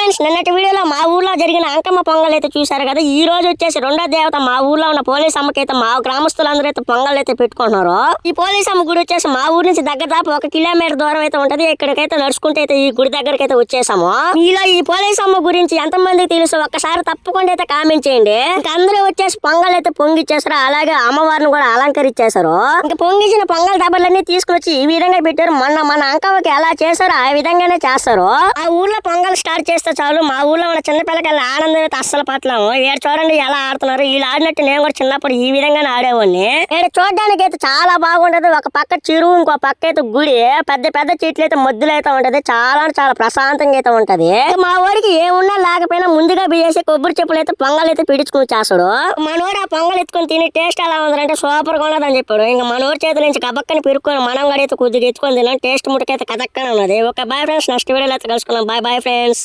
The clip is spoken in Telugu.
ఫ్రెండ్స్, నిన్నటి వీడియోలో మా ఊర్లో జరిగిన అంకమ్మ పొంగల్ అయితే చూశారు కదా. ఈ రోజు వచ్చేసి రెండో దేవత మా ఊర్లో ఉన్న పోలీస్ అమ్మకైతే మా గ్రామస్తులందరూ అయితే పొంగల్ అయితే పెట్టుకుంటున్నారు. ఈ పోలీస్ అమ్మ గుడి వచ్చేసి మా ఊరు నుంచి దగ్గర దాపు 1 కిలోమీటర్ దూరం అయితే ఉంటది. ఇక్కడికైతే నడుచుకుంటే అయితే ఈ గుడి దగ్గరికి అయితే వచ్చేసాము. మీలో ఈ పోలీస్ అమ్మ గురించి ఎంతమందికి తెలుసు ఒక్కసారి తప్పకుండా అయితే కామెంట్ చేయండి. ఇంకా అందరూ వచ్చేసి పొంగల్ అయితే పొంగిచ్చేసారు. అలాగే అమ్మవారిని కూడా అలంకరించేశారు. ఇంకా పొంగించిన పొంగల్ దెబ్బలన్నీ తీసుకుని వచ్చి ఈ విధంగా పెట్టారు. మన అంకమ్మకి ఎలా చేశారో ఆ విధంగానే చేస్తారు. ఆ ఊర్లో పొంగల్ స్టార్ట్ చేస్తే చాలు మా ఊర్లో ఉన్న చిన్నపిల్లకాయల ఆనందం అయితే అస్సలు పట్టలేము. ఇక్కడ చూడండి ఎలా ఆడుతున్నారు. వీళ్ళు ఆడినట్టు నేను కూడా చిన్నప్పుడు ఈ విధంగానే ఆడేవాడిని. ఇక్కడ చూడడానికి అయితే చాలా బాగుంటది. ఒక పక్క చెరువు, ఇంకో పక్క అయితే గుడి, పెద్ద పెద్ద చెట్లు అయితే మధ్యలో అయితే ఉంటది. చాలా ప్రశాంతంగా అయితే ఉంటది. మా ఊరికి ఏమున్నా లేకపోయినా ముందుగా బియ్యేసి కొబ్బరి చెప్పులు అయితే పొంగల్ అయితే పిడుచుకుని చేస్తాడు. మనోడు ఆ పొంగల్ ఎత్తుకొని తిని టేస్ట్ ఎలా ఉందంటే సూపర్ గా ఉన్నదని చెప్పాడు. ఇంకా మనోడి చేతుల నుంచి కబక్కని పెరుక్కొని మనం కూడా అయితే కొద్దిగా ఎత్తుకొని తిన్నాం. టేస్ట్ ముట్టకైతే కదక్కనే ఉన్నది. ఒక బాయ్ ఫ్రెండ్స్, నెక్స్ట్ వీడియోలో అయితే కలుసుకున్నాం. Bye friends.